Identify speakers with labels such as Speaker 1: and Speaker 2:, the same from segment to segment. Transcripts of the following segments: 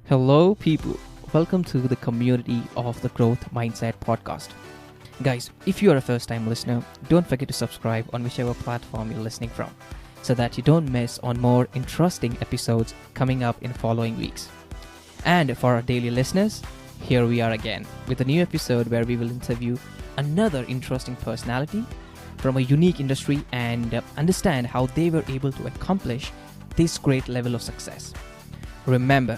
Speaker 1: Hello, people. Welcome to the community of the Growth Mindset podcast. Guys, if you are a first time listener, don't forget to subscribe on whichever platform you're listening from so that you don't miss on more interesting episodes coming up in following weeks. And for our daily listeners, here we are again with a new episode where we will interview another interesting personality from a unique industry and understand how they were able to accomplish this great level of success. Remember,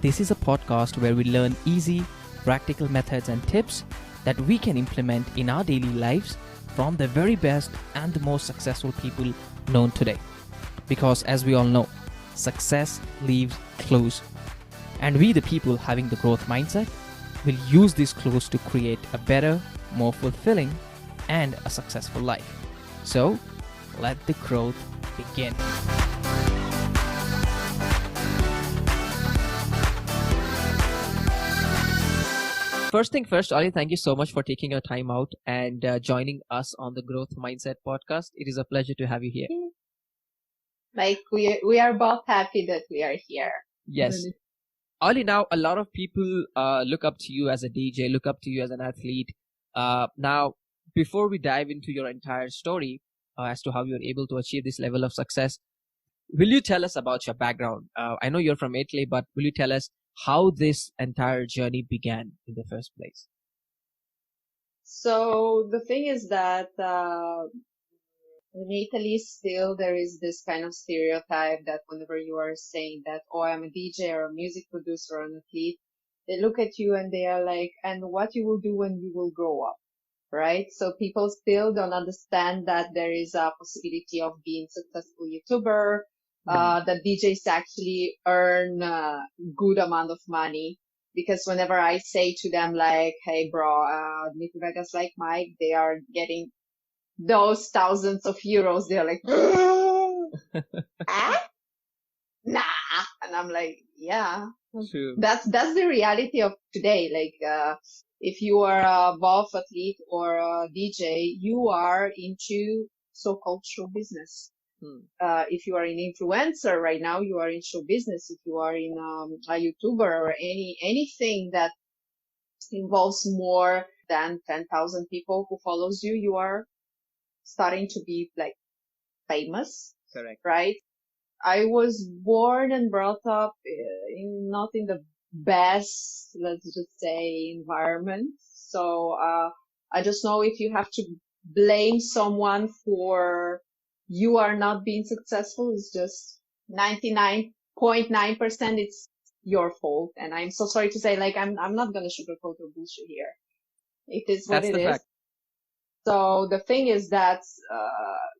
Speaker 1: this is a podcast where we learn easy, practical methods and tips that we can implement in our daily lives from the very best and the most successful people known today. Because as we all know, success leaves clues. And we, the people having the growth mindset, will use these clues to create a better, more fulfilling, and a successful life. So, let the growth begin. First thing first, Ollie, thank you so much for taking your time out and joining us on the Growth Mindset podcast. It is a pleasure to have you here.
Speaker 2: Like we are both happy that we are here.
Speaker 1: Yes. Ollie, now a lot of people look up to you as a DJ, look up to you as an athlete. Now, before we dive into your entire story as to how you're able to achieve this level of success, will you tell us about your background? I know you're from Italy, but will you tell us how this entire journey began in the first place?
Speaker 2: So the thing is that in Italy still there is this kind of stereotype that whenever you are saying that, oh, I'm a DJ or a music producer or an athlete, they look at you and they are like, and what you will do when you will grow up, right? So people still don't understand that there is a possibility of being successful YouTuber, that DJs actually earn a good amount of money. Because whenever I say to them like, hey bro, Nicky Vegas like Mike, they are getting those thousands of euros. They're like, ah? Nah. And I'm like, yeah,
Speaker 1: True.
Speaker 2: that's the reality of today. Like, if you are a golf athlete or a DJ, you are into so-called show business. If you are an influencer right now, you are in show business. If you are in a YouTuber or anything that involves more than 10,000 people who follows you, you are starting to be like famous.
Speaker 1: Correct.
Speaker 2: Right? I was born and brought up not in the best, let's just say, environment. So I just know if you have to blame someone for you are not being successful, it's just 99.9% it's your fault. And I'm so sorry to say, like, I'm not going to sugarcoat or bullshit here. It is what
Speaker 1: That's
Speaker 2: it
Speaker 1: the
Speaker 2: is.
Speaker 1: fact.
Speaker 2: So the thing is that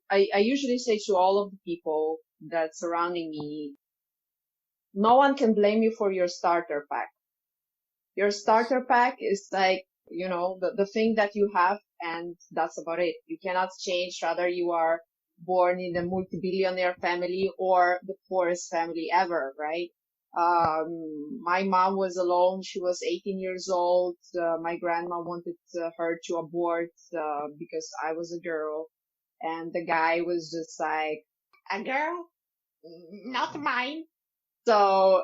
Speaker 2: I usually say to all of the people that surrounding me, no one can blame you for your starter pack. Your starter pack is like, the thing that you have, and that's about it. You cannot change whether you are born in a multi-billionaire family or the poorest family ever, right? My mom was alone. She was 18 years old. My grandma wanted her to abort because I was a girl. And the guy was just like, a girl? Not mine. So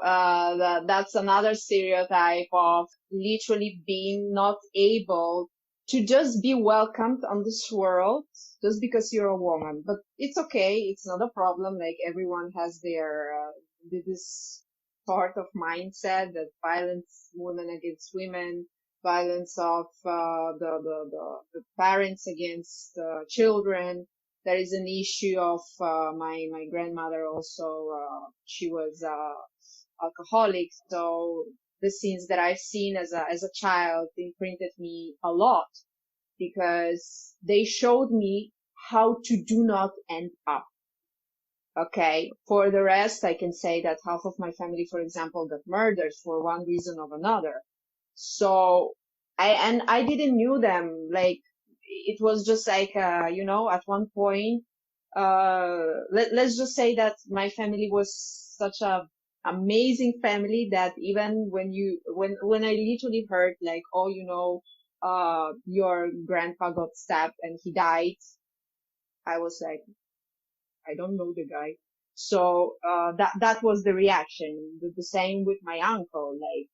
Speaker 2: that's another stereotype of literally being not able to just be welcomed on this world just because you're a woman. But it's okay. It's not a problem. Like everyone has their this sort of mindset that violence women against women, violence of the parents against children. There is an issue of my grandmother also. She was alcoholic, so the scenes that I've seen as a child imprinted me a lot because they showed me how to do not end up. Okay. For the rest, I can say that half of my family, for example, got murdered for one reason or another. So I didn't knew them. Like it was just like, at one point, let's just say that my family was such a amazing family that even when I literally heard like, oh, your grandpa got stabbed and he died, I was like, I don't know the guy. So that was the reaction. The same with my uncle, like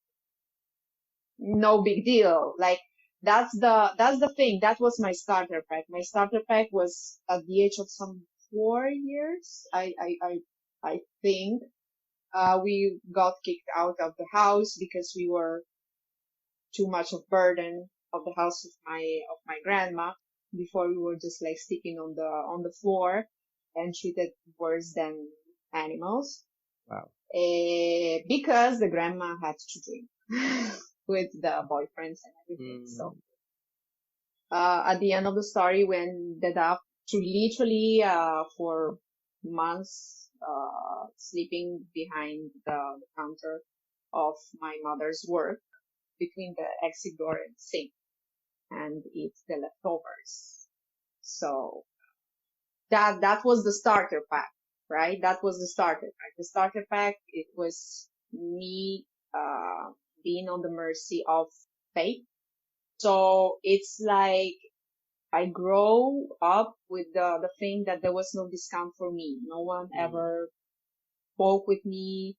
Speaker 2: no big deal. Like that's the thing. That was my starter pack. My starter pack was at the age of some 4 years. I think we got kicked out of the house because we were too much of burden of the house of my grandma. Before, we were just like sleeping on the floor and treated worse than animals.
Speaker 1: Wow.
Speaker 2: Because the grandma had to drink with the boyfriends and everything. So at the end of the story, we ended up to literally for months sleeping behind the counter of my mother's work, between the exit door and sink, and eat the leftovers. So that was the starter pack, right? That was the starter pack. The starter pack, it was me being on the mercy of fate. So it's like I grow up with the thing that there was no discount for me. No one ever spoke with me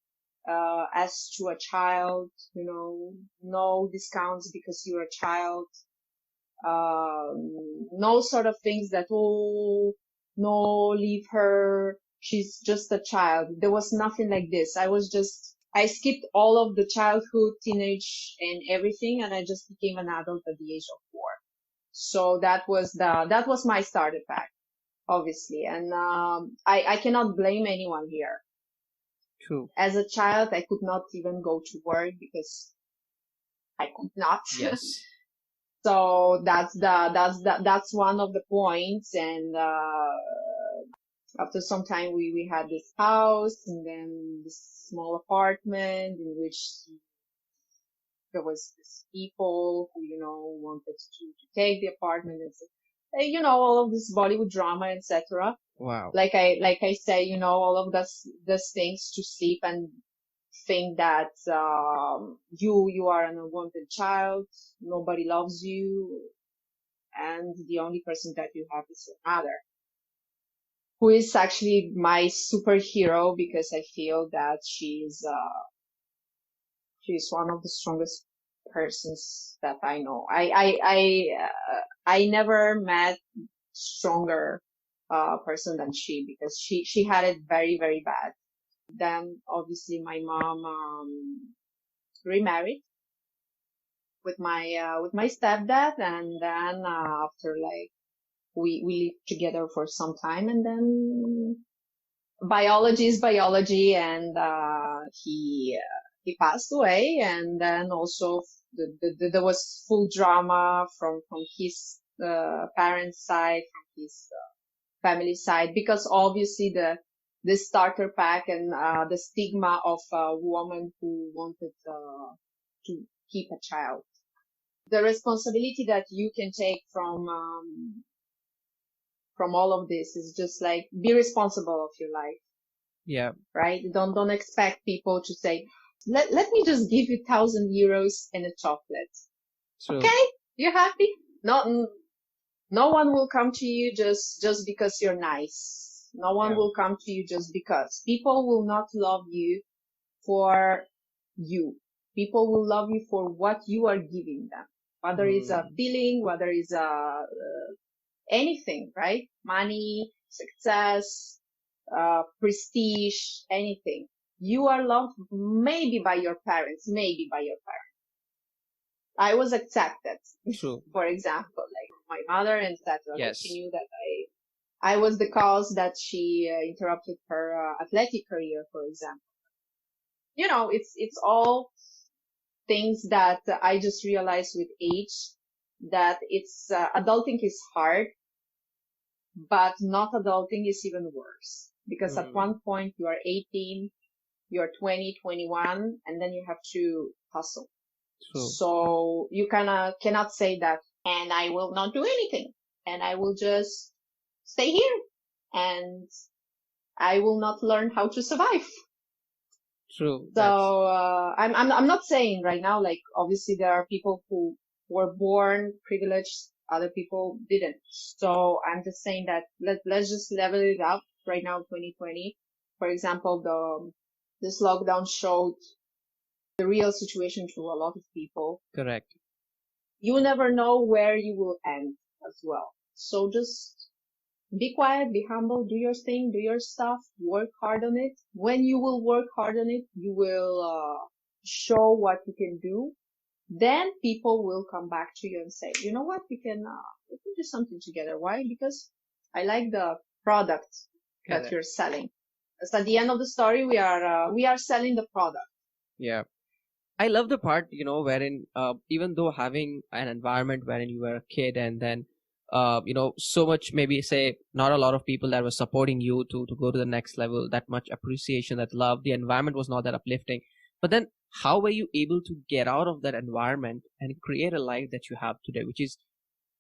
Speaker 2: as to a child, no discounts because you're a child. No sort of things that, oh, no, leave her. She's just a child. There was nothing like this. I skipped all of the childhood, teenage and everything, and I just became an adult at the age of 4. So that was my starter pack, obviously. And, I cannot blame anyone here.
Speaker 1: True.
Speaker 2: As a child, I could not even go to work because I could not.
Speaker 1: Yes.
Speaker 2: So that's one of the points. And after some time, we had this house and then this small apartment in which there was this people who wanted to take the apartment, and all of this Bollywood drama, etc.
Speaker 1: Wow.
Speaker 2: Like I say, all of those things to sleep and think that you are an unwanted child, nobody loves you, and the only person that you have is your mother, who is actually my superhero, because I feel that she's one of the strongest persons that I know. I never met stronger person than she, because she had it very, very bad. Then obviously my mom remarried with my stepdad, and then after, like, we lived together for some time, and then biology is biology, and he passed away, and then also there was full drama from his parents' side, from his family side, because obviously the starter pack and the stigma of a woman who wanted to keep a child. The responsibility that you can take from all of this is just like, be responsible of your life.
Speaker 1: Yeah.
Speaker 2: Right? Don't expect people to say, let me just give you 1,000 euros and a chocolate.
Speaker 1: True.
Speaker 2: Okay? You happy? No one will come to you just because you're nice. No one will come to you just because. People will not love you for you. People will love you for what you are giving them. Whether it's a feeling, whether it's anything, right? Money, success, prestige, anything. You are loved maybe by your parents, I was accepted.
Speaker 1: True.
Speaker 2: For example, like my mother and etc.
Speaker 1: Yes.
Speaker 2: She knew that I was the cause that she interrupted her athletic career, for example. It's all things that I just realized with age, that it's adulting is hard, but not adulting is even worse, because at one point you are 18, you're 20, 21, and then you have to hustle.
Speaker 1: True.
Speaker 2: So you cannot say that, and I will not do anything, and I will just stay here, and I will not learn how to survive.
Speaker 1: True.
Speaker 2: So I'm not saying right now, like, obviously there are people who were born privileged, other people didn't. So I'm just saying that let's just level it up right now, 2020. For example, this lockdown showed the real situation to a lot of people.
Speaker 1: Correct.
Speaker 2: You never know where you will end as well. So just be quiet, be humble, do your thing, do your stuff, work hard on it. When you will work hard on it, you will show what you can do. Then people will come back to you and say, you know what, we can do something together. Why? Because I like the product that
Speaker 1: Correct.
Speaker 2: you're selling. Because at the end of the story, we are selling the product.
Speaker 1: Yeah. I love the part, wherein even though having an environment wherein you were a kid and then, so much, maybe say not a lot of people that were supporting you to go to the next level, that much appreciation, that love, the environment was not that uplifting. But then how were you able to get out of that environment and create a life that you have today, which is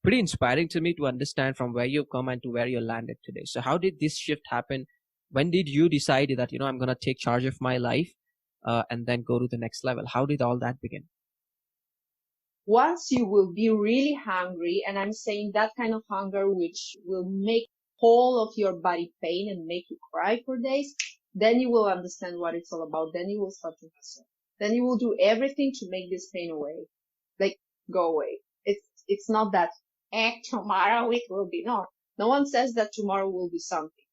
Speaker 1: pretty inspiring to me to understand from where you've come and to where you landed today. So how did this shift happen? When did you decide that, I'm going to take charge of my life? And then go to the next level? How did all that begin?
Speaker 2: Once you will be really hungry, and I'm saying that kind of hunger which will make whole of your body pain and make you cry for days, then you will understand what it's all about. Then you will start to hustle. Then you will do everything to make this pain away, like go away. It's not that tomorrow it will be. No one says that tomorrow will be something.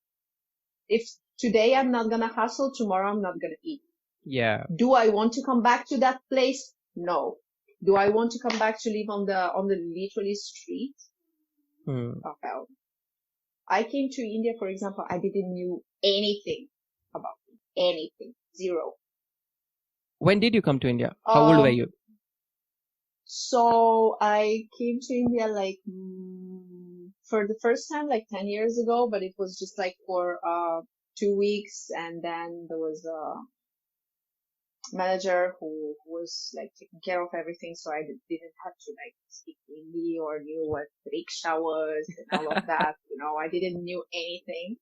Speaker 2: If today I'm not gonna hustle, tomorrow I'm not gonna eat.
Speaker 1: Yeah.
Speaker 2: Do I want to come back to that place? No. Do I want to come back to live on the literally street? Oh, hell. I came to India, for example, I didn't knew anything about it. Anything. Zero.
Speaker 1: When did you come to India? How old were you?
Speaker 2: So I came to India like for the first time like 10 years ago, but it was just like for 2 weeks, and then there was a manager who was like taking care of everything, so I didn't have to like speak Hindi or knew what rickshaw was and all of that. I didn't knew anything.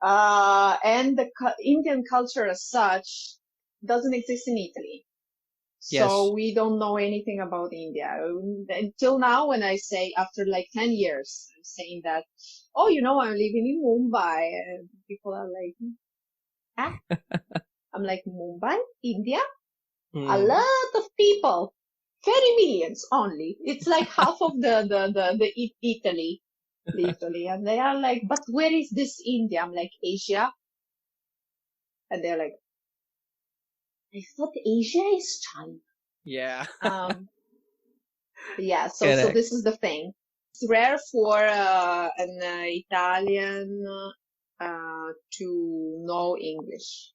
Speaker 2: And the Indian culture as such doesn't exist in Italy.
Speaker 1: Yes.
Speaker 2: So we don't know anything about India until now. When I say after like 10 years, I'm saying that, oh, I'm living in Mumbai, and people are like, ah. I'm like, Mumbai, India? A lot of people, 30 millions only. It's like half of the Italy, literally. And they are like, but where is this India? I'm like, Asia. And they're like, I thought Asia is China.
Speaker 1: Yeah.
Speaker 2: Yeah. So this is the thing. It's rare for an Italian to know English.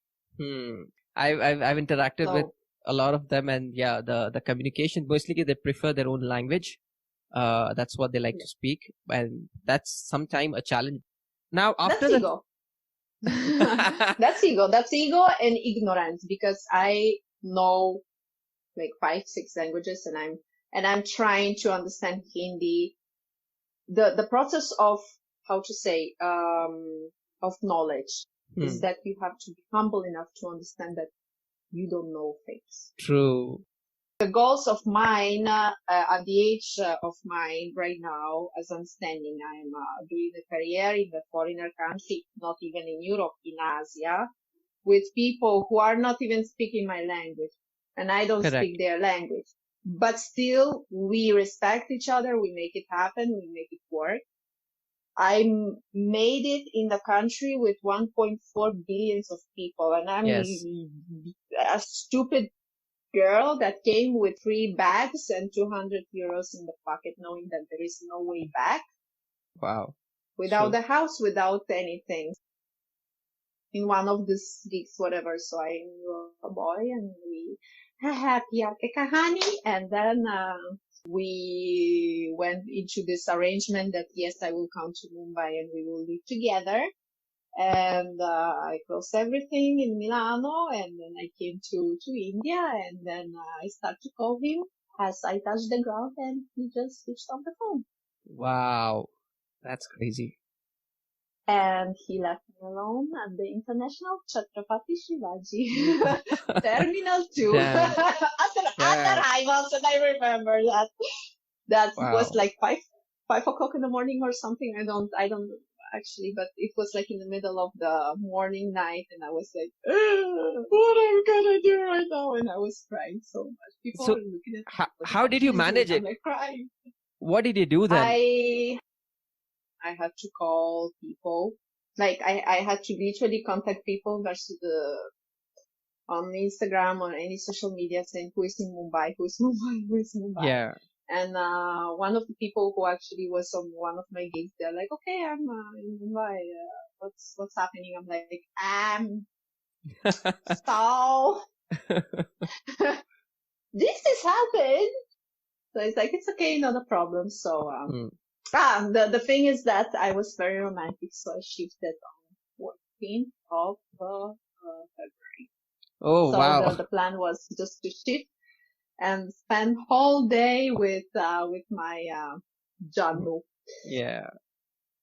Speaker 1: I've interacted with a lot of them, and yeah, the communication, mostly they prefer their own language. That's what they like to speak, and that's sometimes a challenge. Now after
Speaker 2: that's ego. That's ego and ignorance, because I know like 5-6 languages, and I'm trying to understand Hindi. The process of how to say of knowledge is that you have to be humble enough to understand that you don't know things.
Speaker 1: True.
Speaker 2: The goals of mine at the age of mine right now, as I'm standing, I'm doing a career in the foreigner country, not even in Europe, in Asia, with people who are not even speaking my language, and I don't speak their language. But still, we respect each other, we make it happen, we make it work. I made it in the country with 1.4 billion of people, and I'm a stupid girl that came with 3 bags and 200 euros in the pocket, knowing that there is no way back.
Speaker 1: Wow.
Speaker 2: Without the house, without anything. In one of these gigs, whatever. So I knew a boy, and we happy kahani, and then we went into this arrangement that yes, I will come to Mumbai and we will live together. And I closed everything in Milano, and then I came to India, and then I started to call him as I touched the ground, and he just switched on the phone.
Speaker 1: Wow, that's crazy.
Speaker 2: And he left me alone at the International Chhatrapati Shivaji Terminal 2 at arrivals, and I remember that was like 5 o'clock in the morning or something. I don't actually, but it was like in the middle of the morning night, and I was like, what am I gonna do right now? And I was crying so much. People
Speaker 1: So
Speaker 2: were looking at me,
Speaker 1: how
Speaker 2: what
Speaker 1: did you
Speaker 2: she's doing.
Speaker 1: manage
Speaker 2: I'm
Speaker 1: it?
Speaker 2: like crying.
Speaker 1: What did you do then?
Speaker 2: I had to call people. Like I had to literally contact people versus on Instagram or any social media saying who is in Mumbai, who is Mumbai, who is Mumbai.
Speaker 1: Yeah.
Speaker 2: And one of the people who actually was on one of my gigs, they're like, okay, I'm in Mumbai. What's happening? I'm like, so this has happened. So it's like, it's okay, not a problem. So the thing is that I was very romantic, so I shifted on 14th of February.
Speaker 1: Oh,
Speaker 2: so
Speaker 1: wow.
Speaker 2: the plan was just to shift and spend whole day with my Janu.
Speaker 1: Yeah.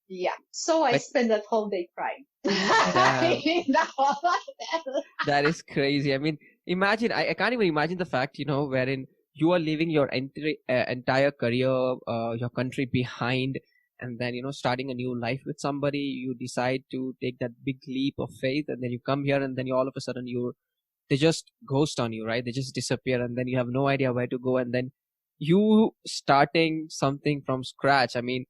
Speaker 2: Yeah. So I
Speaker 1: But
Speaker 2: spent that whole day crying.
Speaker 1: damn,
Speaker 2: The whole hotel.
Speaker 1: that is crazy. I mean, imagine, I can't even imagine the fact, wherein you are leaving your entire career, your country behind, and then, starting a new life with somebody. You decide to take that big leap of faith, and then you come here, and then you all of a sudden they just ghost on you, right? They just disappear, and then you have no idea where to go, and then you starting something from scratch. I mean,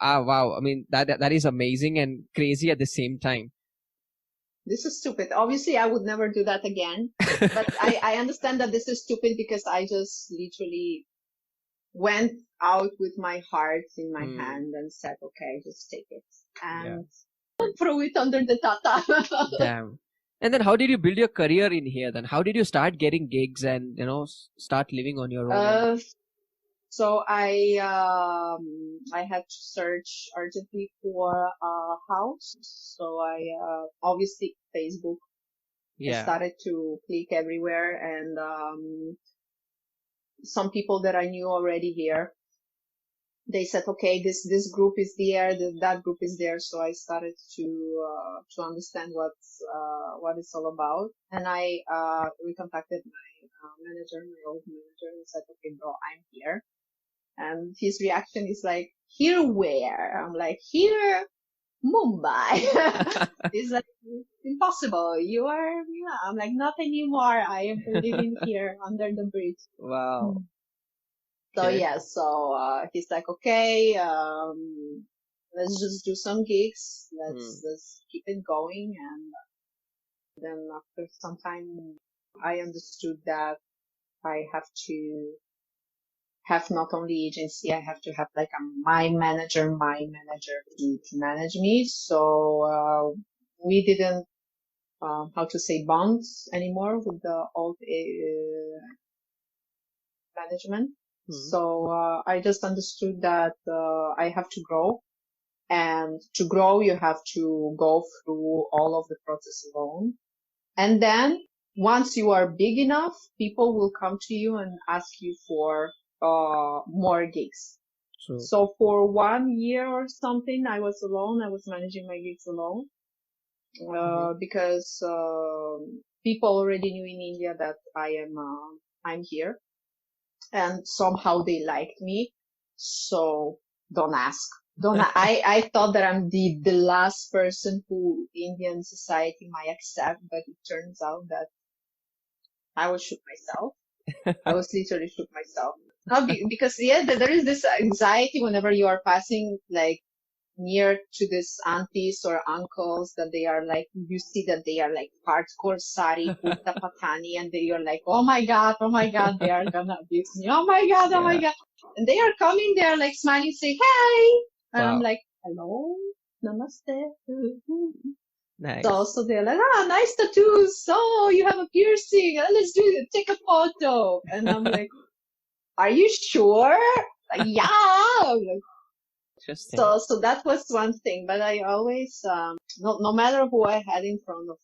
Speaker 1: wow. I mean, that is amazing and crazy at the same time.
Speaker 2: This is stupid. Obviously, I would never do that again. But I understand that this is stupid because I just literally went out with my heart in my hand and said, okay, just take it. And throw it under the tata.
Speaker 1: Damn. And then how did you build your career in here then? How did you start getting gigs and, start living on your own?
Speaker 2: So I had to search urgently for a house. So I obviously Facebook. I started to click everywhere, and some people that I knew already here, they said, okay, this group is there, that group is there. So I started to understand what it's all about, and I recontacted my manager, my old manager, and said, okay, bro, I'm here. And his reaction is like, here where? I'm like, here, Mumbai. He's like, impossible. I'm like, not anymore. I am living here under the bridge.
Speaker 1: Wow.
Speaker 2: So yeah, he's like, okay, let's just do some gigs. Let's keep it going. And then after some time, I understood that I have to have not only agency, I have to have like my manager to manage me. So we didn't how to say bonds anymore with the old management. So I just understood that I have to grow, and to grow you have to go through all of the process alone. And then once you are big enough, people will come to you and ask you for more gigs.
Speaker 1: True.
Speaker 2: So for 1 year or something, I was alone. I was managing my gigs alone because people already knew in India that I'm here, and somehow they liked me. So don't ask. I thought that I'm the last person who Indian society might accept, but it turns out that I was shook myself. I was literally shook myself. Not because there is this anxiety whenever you are passing like near to these aunties or uncles that they are like, you see that they are like hardcore sari, kurta patani, and they are like, oh my god, they are gonna abuse me. Oh my god. And they are coming, they are like smiling, saying, hey. And I'm like, hello, namaste.
Speaker 1: Nice.
Speaker 2: So they're like, nice tattoos. Oh, you have a piercing. Let's do it. Take a photo. And I'm like, are you sure? Like, yeah. Like,
Speaker 1: interesting.
Speaker 2: So that was one thing, but I always, no matter who I had in front of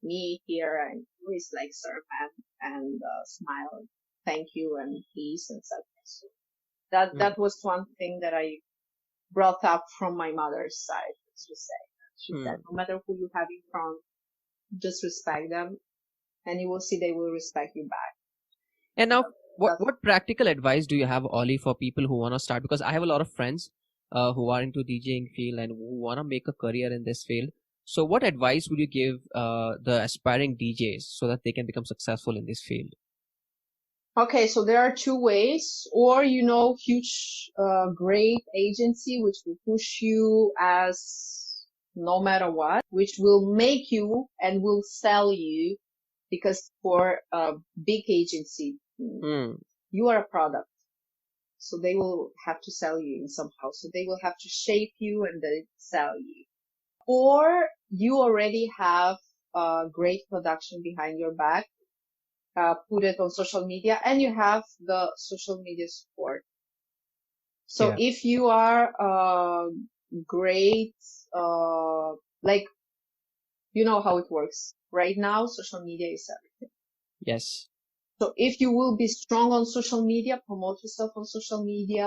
Speaker 2: me here, I always like serve and smile, thank you and peace and such. So that was one thing that I brought up from my mother's side, let's just say. She said, no matter who you have in front, just respect them, and you will see they will respect you back.
Speaker 1: And now, what practical advice do you have, Ollie, for people who want to start? Because I have a lot of friends who are into DJing field and who want to make a career in this field. So what advice would you give the aspiring DJs so that they can become successful in this field?
Speaker 2: Okay, so there are two ways, or huge, great agency which will push you as no matter what, which will make you and will sell you, because for a big agency, you are a product. So they will have to sell you in somehow. So they will have to shape you and then sell you. Or you already have a great production behind your back, put it on social media, and you have the social media support. So
Speaker 1: Yeah.
Speaker 2: if you are great, like, you know how it works. Right now, social media is everything.
Speaker 1: Yes.
Speaker 2: So if you will be strong on social media, promote yourself on social media,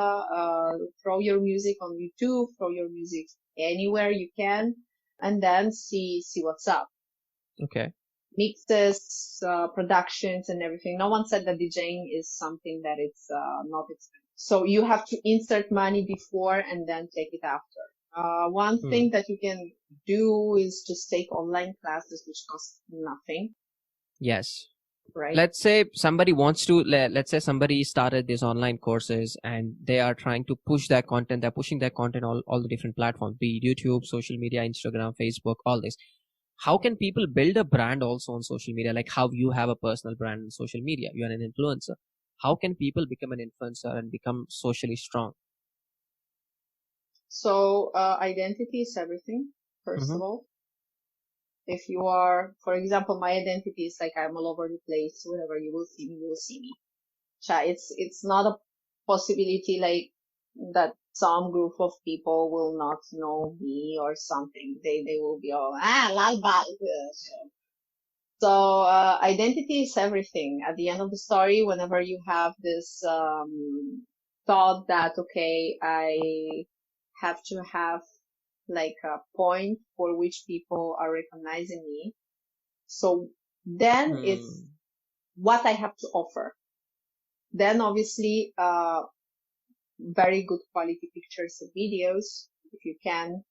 Speaker 2: throw your music on YouTube, throw your music anywhere you can, and then see what's up.
Speaker 1: Okay.
Speaker 2: Mixes, productions and everything. No one said that DJing is something that it's not expensive. So you have to insert money before and then take it after. One thing that you can do is just take online classes, which cost nothing.
Speaker 1: Yes.
Speaker 2: Right.
Speaker 1: Let's say somebody wants to, let's say somebody started these online courses and they are trying to push their content. They're pushing their content all the different platforms, be it YouTube, social media, Instagram, Facebook, all this. How can people build a brand also on social media? Like how you have a personal brand on social media, you're an influencer. How can people become an influencer and become socially strong?
Speaker 2: So identity is everything, first of all. If you are, for example, my identity is like I'm all over the place. Whenever you will see me, you will see me. It's not a possibility like that some group of people will not know me or something. They will be all lalba. So identity is everything. At the end of the story, whenever you have this thought that okay, I have to have like a point for which people are recognizing me. So then it's what I have to offer. Then obviously, very good quality pictures and videos. If you can,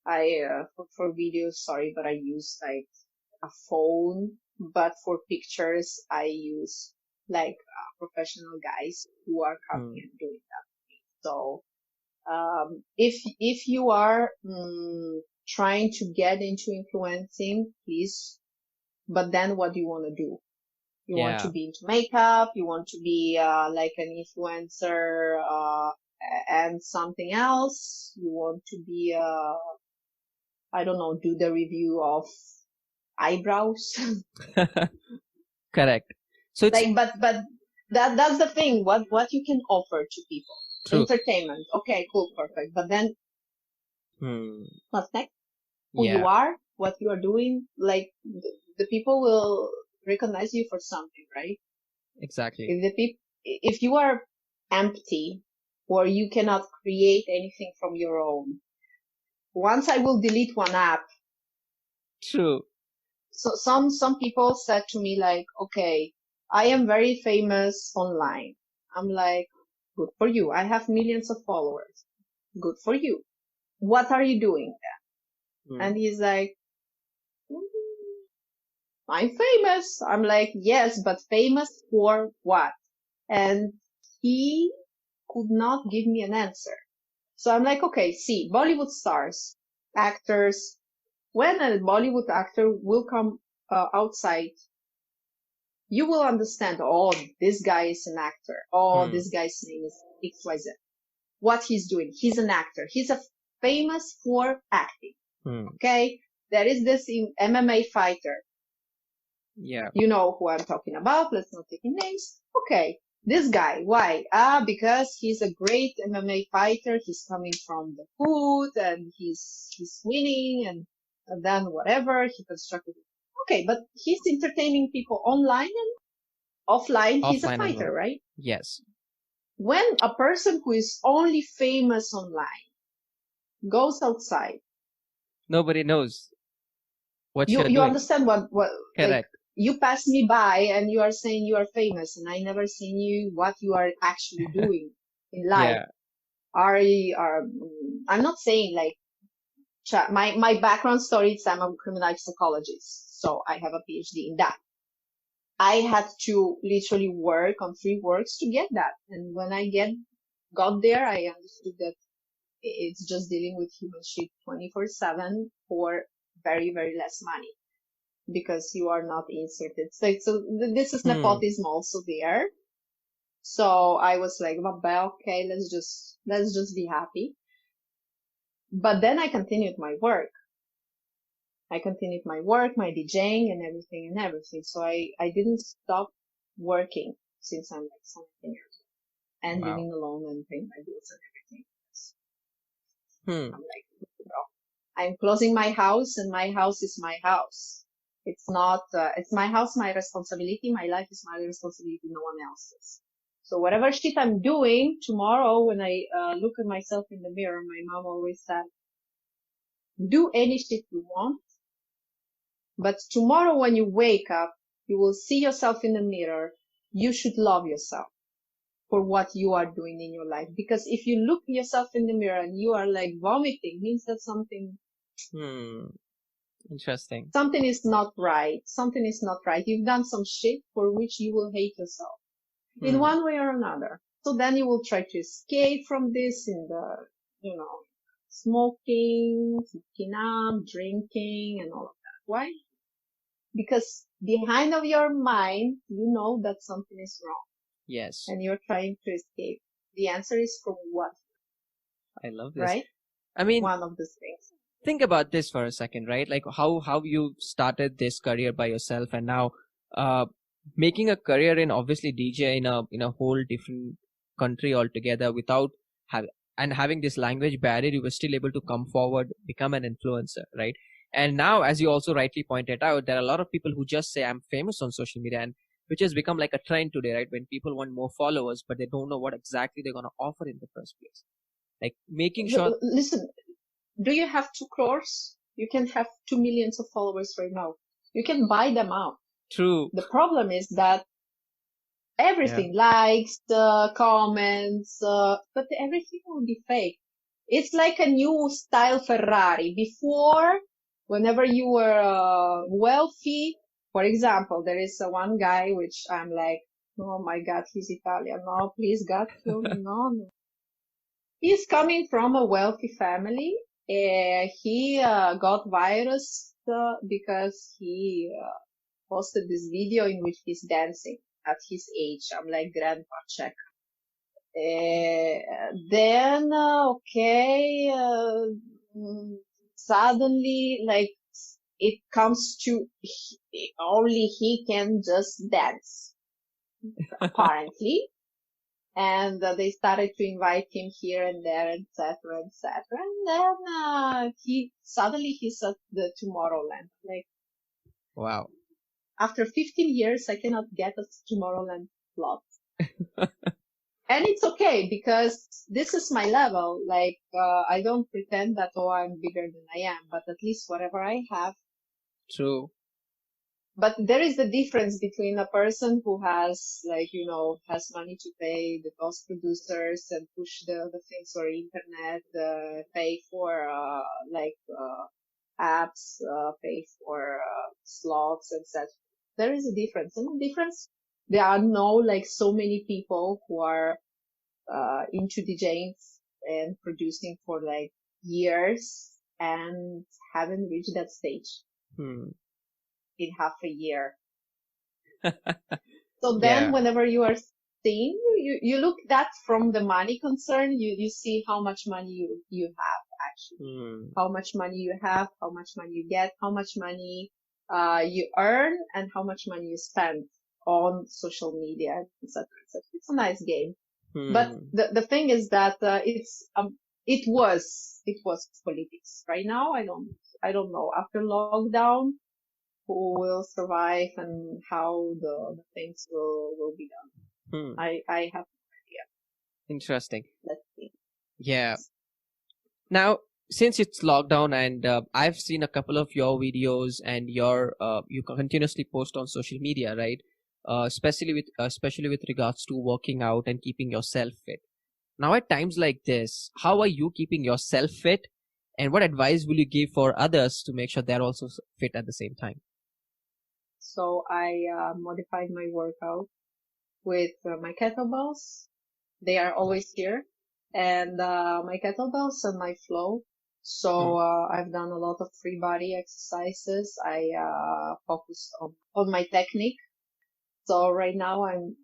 Speaker 2: for videos, sorry, but I use like a phone, but for pictures, I use like professional guys who are coming and doing that. So, if you are trying to get into influencing, please, but then what do you want to do? You want to be into makeup, you want to be like an influencer and something else, you want to be I don't know, do the review of eyebrows.
Speaker 1: Correct. So it's
Speaker 2: like, but that's the thing. What you can offer to people?
Speaker 1: True.
Speaker 2: Entertainment. Okay, cool, perfect. But then, what's next? Who you are, what you are doing. Like the people will recognize you for something, right?
Speaker 1: Exactly.
Speaker 2: If you are empty or you cannot create anything from your own, once I will delete one app.
Speaker 1: True.
Speaker 2: So some people said to me like, okay, I am very famous online. I'm like, good for you. I have millions of followers. Good for you. What are you doing then? And he's like, I'm famous. I'm like, yes, but famous for what? And he could not give me an answer. So I'm like, okay, see, Bollywood stars, actors, when a Bollywood actor will come outside, you will understand, oh, this guy is an actor. Oh, this guy's name is XYZ. What he's doing, he's an actor. He's famous for acting. Okay? There is this MMA fighter.
Speaker 1: Yeah.
Speaker 2: You know who I'm talking about. Let's not take names. Okay. This guy, why? Because he's a great MMA fighter. He's coming from the hood and he's winning and then whatever. He constructed it. Okay, but he's entertaining people online and offline. He's a fighter, right?
Speaker 1: Yes.
Speaker 2: When a person who is only famous online goes outside,
Speaker 1: nobody knows what
Speaker 2: you
Speaker 1: doing.
Speaker 2: Understand what
Speaker 1: Correct.
Speaker 2: like, you pass me by and you are saying you are famous and I never seen you what you are actually doing in life. are I'm not saying like my background story is I'm a criminal psychologist, so I have a PhD in that. I had to literally work on 3 works to get that, and when I got there, I understood that it's just dealing with human shit 24/7 for very, very less money because you are not inserted. So this is nepotism also there. So I was like, well, okay, let's just be happy. But then I continued my work. My DJing and everything. So I didn't stop working since I'm like 17 years old and living alone and paying my bills and everything. I'm like, bro, I'm closing my house and my house is my house. It's not, it's my house, my responsibility. My life is my responsibility, no one else's. So whatever shit I'm doing tomorrow, when I look at myself in the mirror, my mom always said, do any shit you want. But tomorrow when you wake up, you will see yourself in the mirror. You should love yourself for what you are doing in your life. Because if you look yourself in the mirror and you are like vomiting, means that something
Speaker 1: interesting.
Speaker 2: Something is not right. Something is not right. You've done some shit for which you will hate yourself in one way or another. So then you will try to escape from this in the, smoking up, drinking and all of that. Why? Because behind of your mind, you know that something is wrong.
Speaker 1: Yes.
Speaker 2: And you're trying to escape. The answer is from what?
Speaker 1: I love this.
Speaker 2: Right?
Speaker 1: I mean,
Speaker 2: one of these things.
Speaker 1: Think about this for a second, right? Like how you started this career by yourself and now making a career in obviously DJ in a whole different country altogether without having this language barrier, you were still able to come forward, become an influencer, right? And now, as you also rightly pointed out, there are a lot of people who just say I'm famous on social media, and which has become like a trend today, right? When people want more followers, but they don't know what exactly they're going to offer in the first place. Like making sure.
Speaker 2: Listen, do you have 2 crores? You can have 2 million of followers right now. You can buy them out.
Speaker 1: True.
Speaker 2: The problem is that everything, likes, comments, but everything will be fake. It's like a new style Ferrari. Before, whenever you were wealthy, for example, there is one guy which I'm like, oh my God, he's Italian. No, please, God, no. He's coming from a wealthy family. He got virus because he posted this video in which he's dancing at his age. I'm like, grandpa, check. Then, suddenly, like, it comes to only he can just dance, apparently. And they started to invite him here and there, etc., etc. And then he said the Tomorrowland. Like,
Speaker 1: wow.
Speaker 2: After 15 years, I cannot get a Tomorrowland slot. And it's okay because this is my level. Like, I don't pretend that, I'm bigger than I am, but at least whatever I have.
Speaker 1: True.
Speaker 2: But there is the difference between a person who has, has money to pay the cost producers and push the things for internet, pay for, apps, pay for, slots, etc. There is a difference. And the difference, there are so many people who are, into DJing and producing for years and haven't reached that stage. In half a year. So then whenever you are seeing, you look that from the money concern, you see how much money you have actually. How much money you have, how much money you get, how much money you earn, and how much money you spend on social media, etc. It's a nice game. But the thing is that it was politics. Right now I don't know. After lockdown, who will survive and how the things will be done. I have no idea.
Speaker 1: Interesting.
Speaker 2: Let's see.
Speaker 1: Yeah. Now, since it's lockdown and I've seen a couple of your videos and you continuously post on social media, right? Especially with regards to working out and keeping yourself fit. Now at times like this, how are you keeping yourself fit, and what advice will you give for others to make sure they're also fit at the same time?
Speaker 2: So I modified my workout with my kettlebells. They are always here, and my kettlebells and my flow. So I've done a lot of free body exercises. I focused on my technique. So right now I'm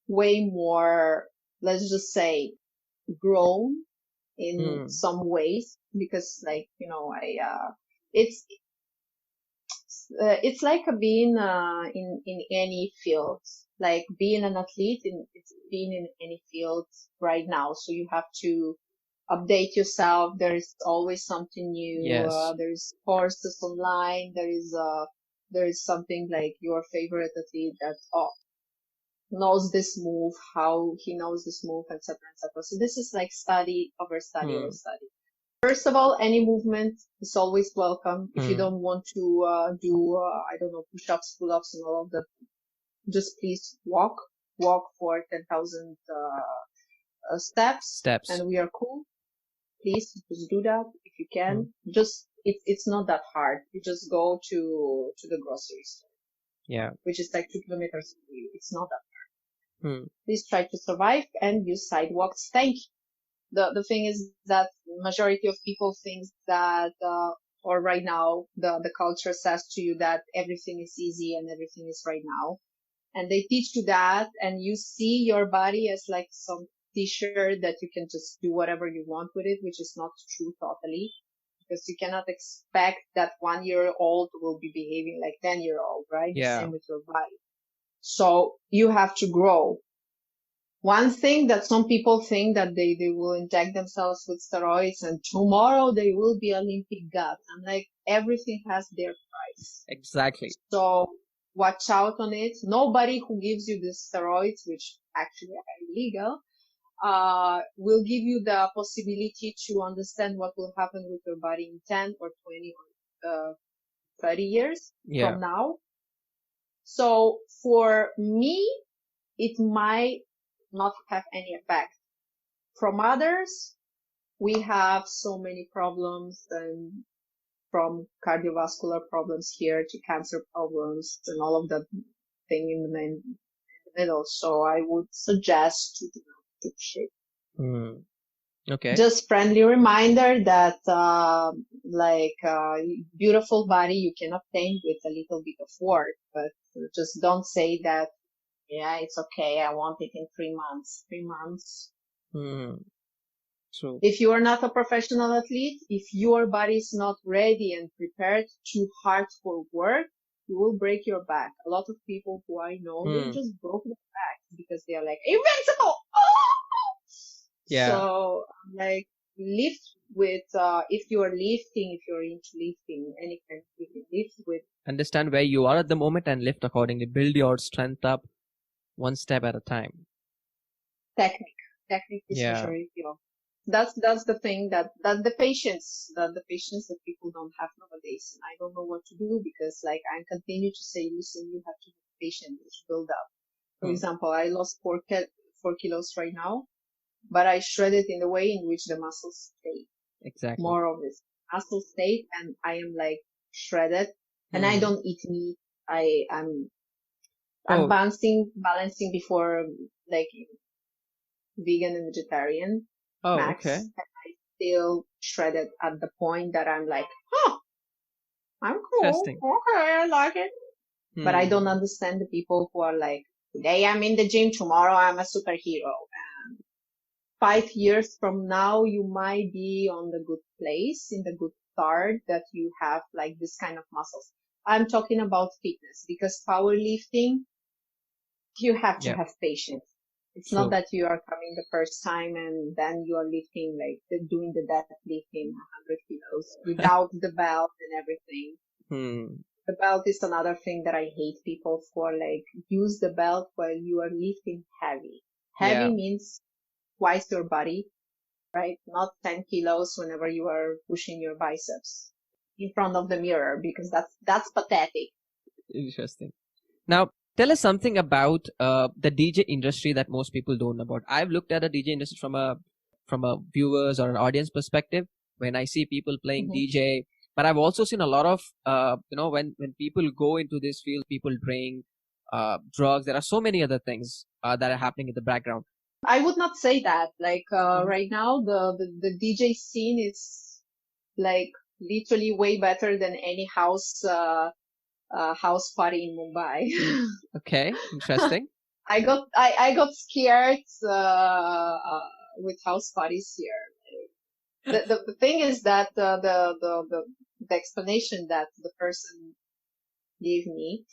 Speaker 2: way more, let's just say, grown in some ways, because like, it's it's like being in any field, like being an athlete it's being in any field right now. So you have to update yourself. There is always something new.
Speaker 1: Yes.
Speaker 2: There's courses online. There is something like your favorite athlete that knows this move, how he knows this move, etc., etc. So this is like study over study over study. First of all, any movement is always welcome. If you don't want to do, I don't know, push-ups, pull-ups, and all of that, just please walk for 10,000 steps, and we are cool. Please just do that if you can. Just it's not that hard. You just go to the grocery store.
Speaker 1: Yeah.
Speaker 2: Which is like 2 kilometers from you. It's not that hard. Please try to survive and use sidewalks. Thank you. The thing is that majority of people think that, or right now, the culture says to you that everything is easy and everything is right now. And they teach you that, and you see your body as like some t-shirt that you can just do whatever you want with it, which is not true totally, because you cannot expect that 1-year-old will be behaving like 10-year-old, right?
Speaker 1: Yeah.
Speaker 2: The same with your body. So you have to grow. One thing that some people think that they will inject themselves with steroids and tomorrow they will be Olympic gods. I'm like, everything has their price.
Speaker 1: Exactly.
Speaker 2: So watch out on it. Nobody who gives you the steroids, which actually are illegal, will give you the possibility to understand what will happen with your body in 10 or 20 or 30 years from now. So for me, it might not have any effect. From others, we have so many problems, and from cardiovascular problems here to cancer problems and all of that thing in the middle. So I would suggest to do not keep shape.
Speaker 1: Okay.
Speaker 2: Just friendly reminder that beautiful body you can obtain with a little bit of work, but just don't say that, yeah, it's okay, I want it in 3 months. 3 months.
Speaker 1: True.
Speaker 2: If you are not a professional athlete, if your body is not ready and prepared too hard for work, you will break your back. A lot of people who I know, they just broke their back because they are like, invincible! Oh!
Speaker 1: Yeah.
Speaker 2: So, like, lift with, if you're lifting, if you're into lifting, any kind of lifting, lift with.
Speaker 1: Understand where you are at the moment and lift accordingly. Build your strength up one step at a time.
Speaker 2: Technique is majority of. That's the thing that the patience that people don't have nowadays. And I don't know what to do, because like I continue to say, listen, you have to have patience to build up. For example, I lost 4 kilos right now, but I shredded in the way in which the muscles stay.
Speaker 1: Exactly.
Speaker 2: More of this muscle state, and I am like shredded, and I don't eat meat. I'm balancing before, like, vegan and vegetarian. Max.
Speaker 1: Okay.
Speaker 2: And I still shredded at the point that I'm like, I'm cool. Okay, I like it. But I don't understand the people who are like, today I'm in the gym, tomorrow I'm a superhero. And 5 years from now, you might be on the good place, in the good start, that you have like this kind of muscles. I'm talking about fitness, because powerlifting, you have to have patience. It's not that you are coming the first time and then you are lifting, like doing the deadlifting 100 kilos without the belt and everything. The belt is another thing that I hate people for, like, use the belt while you are lifting heavy. Heavy means twice your body, right? Not 10 kilos whenever you are pushing your biceps in front of the mirror, because that's pathetic.
Speaker 1: Interesting. Now, tell us something about the DJ industry that most people don't know about. I've looked at the DJ industry from a from a viewers or an audience perspective when I see people playing
Speaker 2: Mhm.
Speaker 1: DJ. But I've also seen a lot of when people go into this field, people drink drugs. There are so many other things that are happening in the background.
Speaker 2: I would not say that. Like
Speaker 1: Mhm.
Speaker 2: right now, the DJ scene is like literally way better than any house party in Mumbai.
Speaker 1: Okay, interesting.
Speaker 2: I got scared with house parties here. The thing is that the explanation that the person gave me,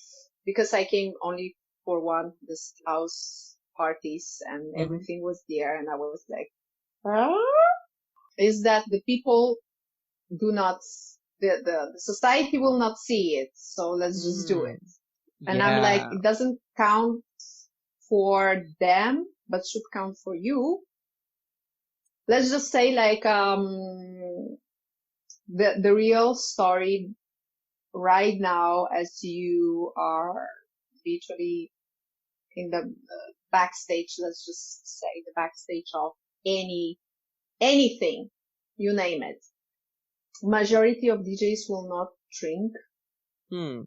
Speaker 2: because I came only for one this house parties and
Speaker 1: Hmm.
Speaker 2: everything was there, and I was like, huh? Is that the people do not, the society will not see it, so let's just do
Speaker 1: Mm,
Speaker 2: it. And I'm like,
Speaker 1: yeah.
Speaker 2: it doesn't count for them, but should count for you. Let's just say like the real story right now, as you are literally in the backstage, let's just say the backstage of anything, you name it. Majority of DJs will not drink.
Speaker 1: Hmm.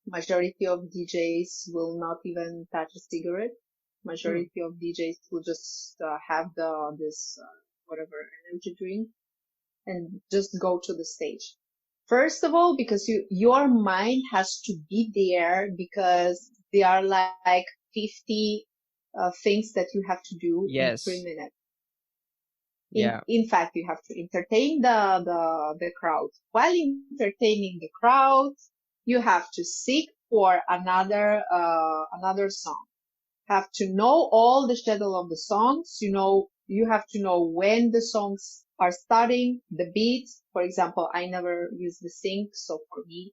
Speaker 2: Majority of DJs will not even touch a cigarette.
Speaker 1: Hmm.
Speaker 2: Majority of DJs will just have this whatever energy drink and just go to the stage. First of all, because your mind has to be there, because there are like 50 things that you have to do in
Speaker 1: Yes.
Speaker 2: 3 minutes.
Speaker 1: Yeah.
Speaker 2: In fact, you have to entertain the crowd. While entertaining the crowd, you have to seek for another song. Have to know all the schedule of the songs. You have to know when the songs are starting, the beats. For example, I never use the sync, so for me,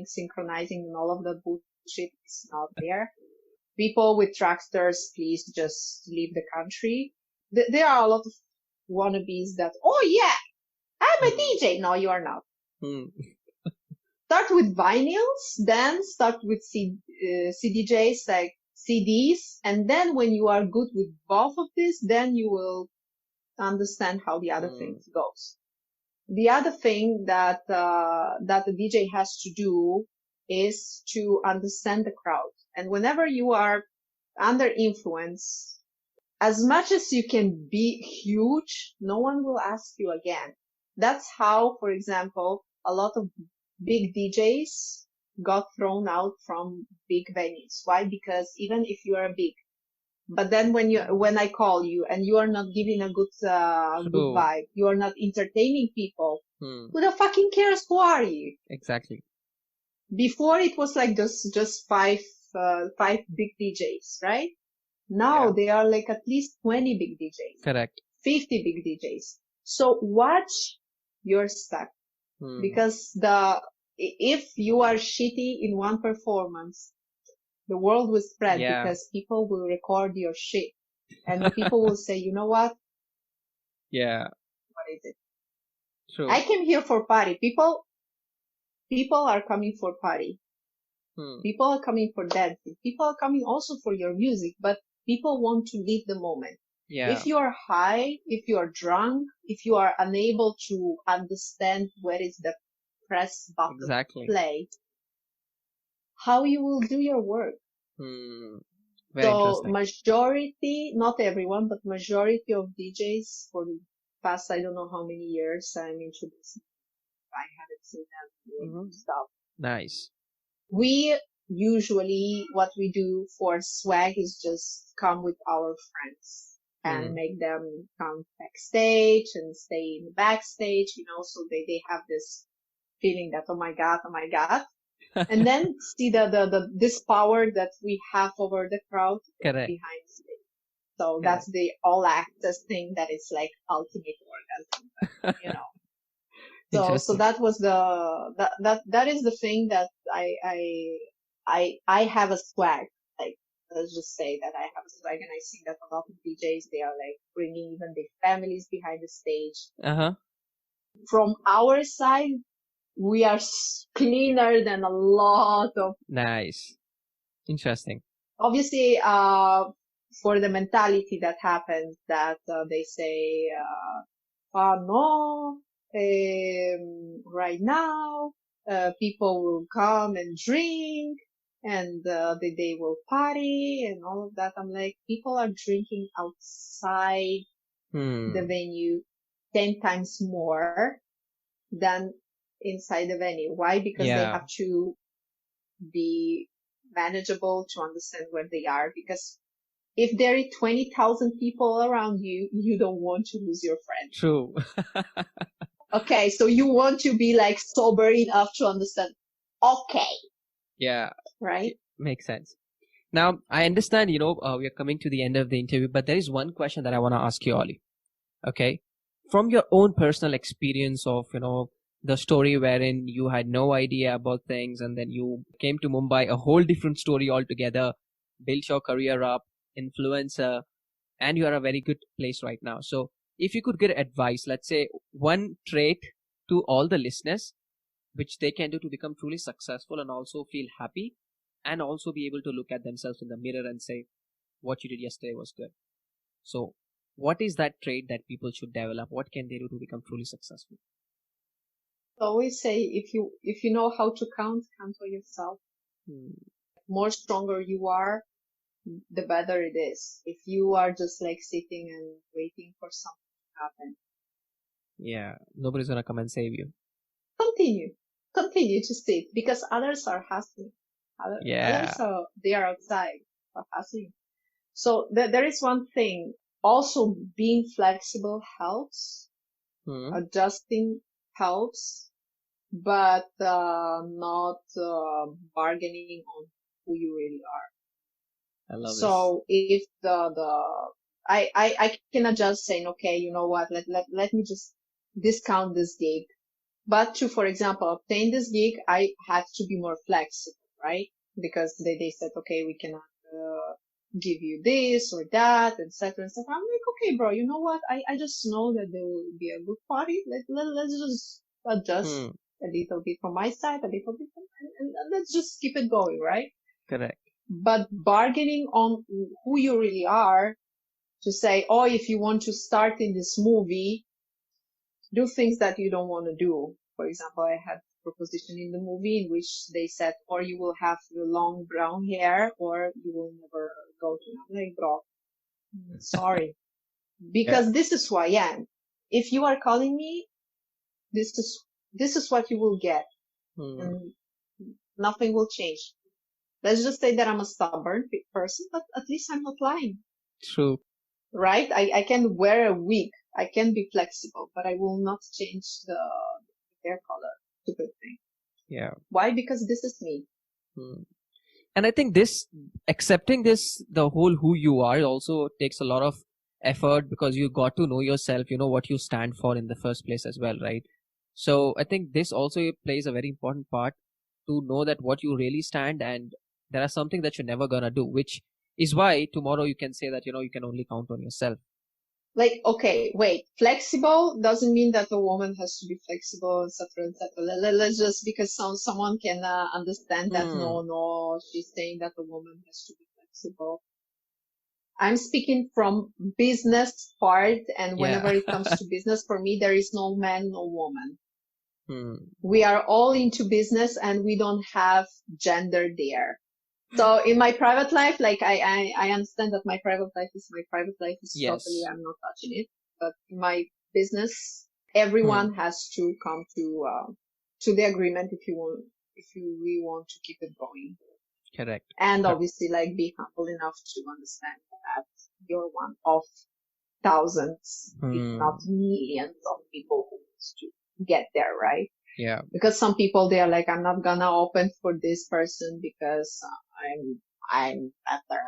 Speaker 2: synchronizing and all of that bullshit is not there. People with tracksters, please just leave the country. There are a lot of wannabes that, oh yeah, I'm a
Speaker 1: Hmm.
Speaker 2: DJ. No, you are not.
Speaker 1: Hmm.
Speaker 2: Start with vinyls, then start with CDJs, like CDs, and then when you are good with both of these, then you will understand how the other
Speaker 1: Hmm.
Speaker 2: things goes. The other thing that the DJ has to do is to understand the crowd. And whenever you are under influence, as much as you can be huge, no one will ask you again. That's how, for example, a lot of big DJs got thrown out from big venues. Why? Because even if you are big, but then when I call you and you are not giving a good
Speaker 1: True.
Speaker 2: vibe, you are not entertaining people,
Speaker 1: Hmm.
Speaker 2: who the fucking cares? Who are you?
Speaker 1: Exactly.
Speaker 2: Before it was like just five big DJs, right? Now
Speaker 1: Yeah.
Speaker 2: there are like at least 20 big DJs,
Speaker 1: Correct.
Speaker 2: 50 big DJs. So watch your step,
Speaker 1: Hmm.
Speaker 2: because if you are shitty in one performance, the world will spread,
Speaker 1: Yeah.
Speaker 2: because people will record your shit and people will say, you know
Speaker 1: Yeah.
Speaker 2: what is it? I
Speaker 1: True.
Speaker 2: came here for party. People are coming for party.
Speaker 1: Hmm.
Speaker 2: People are coming for dancing. People are coming also for your music, but people want to live the moment.
Speaker 1: Yeah.
Speaker 2: If you are high, if you are drunk, if you are unable to understand where is the press button
Speaker 1: Exactly.
Speaker 2: play, how you will do your work?
Speaker 1: Hmm. Very
Speaker 2: So
Speaker 1: interesting.
Speaker 2: majority, not everyone, but majority of DJs for the past, I don't know how many years I'm into this. I haven't seen them doing
Speaker 1: Hmm.
Speaker 2: stuff.
Speaker 1: Nice.
Speaker 2: We usually, what we do for swag is just come with our friends and
Speaker 1: Hmm.
Speaker 2: make them come backstage and stay in the backstage, so they have this feeling that, oh my God. And then see this power that we have over the crowd
Speaker 1: Correct.
Speaker 2: behind stage. So
Speaker 1: Correct.
Speaker 2: that's the all access thing that is like ultimate orgasm, you know. So
Speaker 1: Interesting.
Speaker 2: that was that is the thing that I have a swag. Like, let's just say that I have a swag, and I see that a lot of DJs, they are like bringing even their families behind the stage.
Speaker 1: Uh-huh.
Speaker 2: From our side, we are cleaner than a lot of,
Speaker 1: Nice. Interesting.
Speaker 2: obviously. for the mentality that happens that they say, no, right now, people will come and drink and they will party and all of that. I'm like, people are drinking outside the venue 10 times more than inside the venue. Why? Because they have to be manageable to understand where they are. Because if there are 20,000 people around you, you don't want to lose your friend.
Speaker 1: True.
Speaker 2: Okay, so you want to be like sober enough to understand. Okay.
Speaker 1: Yeah.
Speaker 2: Right?
Speaker 1: Makes sense. Now, I understand, we are coming to the end of the interview, but there is one question that I want to ask you, Ollie. Okay. From your own personal experience of, the story wherein you had no idea about things and then you came to Mumbai, a whole different story altogether, built your career up, influencer, and you are a very good place right now. So if you could give advice, let's say one trait to all the listeners, which they can do to become truly successful and also feel happy and also be able to look at themselves in the mirror and say, what you did yesterday was good. So what is that trait that people should develop? What can they do to become truly successful?
Speaker 2: I always say, if you know how to count on yourself. More stronger you are, the better it is. If you are just like sitting and waiting for something to happen.
Speaker 1: Yeah, nobody's gonna come and save you.
Speaker 2: Continue to sit, because others are hustling. Others they are outside are hustling. So there is one thing. Also, being flexible helps. Adjusting helps, but not bargaining on who you really are.
Speaker 1: I love
Speaker 2: so this. If I cannot just say, okay, you know what, let me just discount this gig. But to, for example, obtain this gig, I had to be more flexible, right? Because they said, okay, we cannot give you this or that, etc., etc. I'm like, okay, bro, you know what? I just know that there will be a good party. Let's just adjust a little bit from my side, a little bit and let's just keep it going, right?
Speaker 1: Correct.
Speaker 2: But bargaining on who you really are, to say, oh, if you want to start in this movie, do things that you don't want to do. For example, I had a proposition in the movie in which they said, or you will have your long brown hair, or you will never go to. I'm like, bro, sorry, because this is who I am. If you are calling me, this is what you will get, and nothing will change. Let's just say that I'm a stubborn person, but at least I'm not lying.
Speaker 1: True.
Speaker 2: Right? I can wear a wig. I can be flexible, but I will not change the hair color. Stupid thing.
Speaker 1: Yeah.
Speaker 2: Why? Because this is me.
Speaker 1: And I think accepting the whole who you are also takes a lot of effort, because you got to know yourself, you know what you stand for in the first place as well, right? So I think this also plays a very important part, to know that what you really stand, and there are something that you're never gonna do, which is why tomorrow you can say that, you can only count on yourself.
Speaker 2: Like, okay, wait, flexible doesn't mean that a woman has to be flexible, etc., etc. Let's just, because someone can understand that, no, she's saying that a woman has to be flexible. I'm speaking from business part, and whenever it comes to business, for me, there is no man, no woman. We are all into business, and we don't have gender there. So in my private life, like I understand that my private life is totally, I'm not touching it. But in my business, everyone has to come to the agreement if you really want to keep it going.
Speaker 1: Correct.
Speaker 2: And obviously, like, be humble enough to understand that you're one of thousands, if not millions of people who wants to get there, right?
Speaker 1: Yeah.
Speaker 2: Because some people, they are like, I'm not gonna open for this person because I'm better.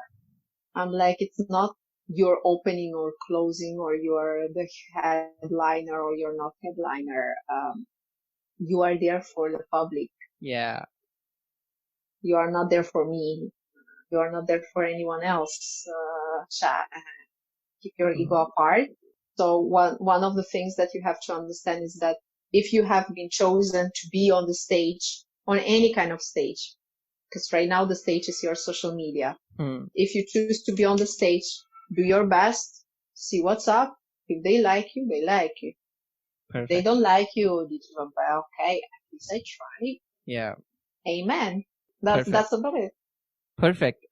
Speaker 2: I'm like, it's not your opening or closing, or you're the headliner or you're not headliner. You are there for the public.
Speaker 1: Yeah.
Speaker 2: You are not there for me. You are not there for anyone else. Keep your ego apart. So one of the things that you have to understand is that if you have been chosen to be on the stage, on any kind of stage, because right now the stage is your social media.
Speaker 1: Hmm.
Speaker 2: If you choose to be on the stage, do your best, see what's up. If they like you, they like you. If they
Speaker 1: Perfect.
Speaker 2: don't like you, okay, at least I tried.
Speaker 1: Yeah.
Speaker 2: Amen.
Speaker 1: Perfect.
Speaker 2: That's about it.
Speaker 1: Perfect.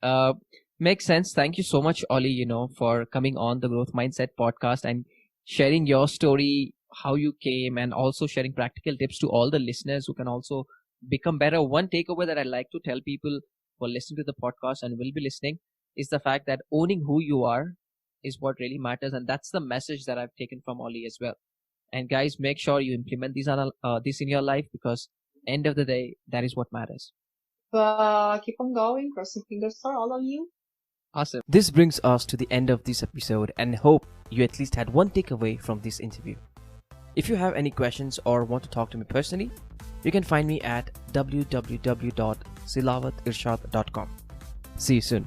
Speaker 1: Makes sense. Thank you so much, Ollie, for coming on the Growth Mindset podcast and sharing your story, how you came, and also sharing practical tips to all the listeners who can also become better. One takeaway that I like to tell people who are listening to the podcast and will be listening is the fact that owning who you are is what really matters. And that's the message that I've taken from Ollie as well. And guys, make sure you implement this in your life, because end of the day, that is what matters.
Speaker 2: But keep on going, crossing fingers for all of you.
Speaker 1: Awesome. This brings us to the end of this episode, and hope you at least had one takeaway from this interview. If you have any questions or want to talk to me personally, you can find me at www.silawatirshad.com. See you soon.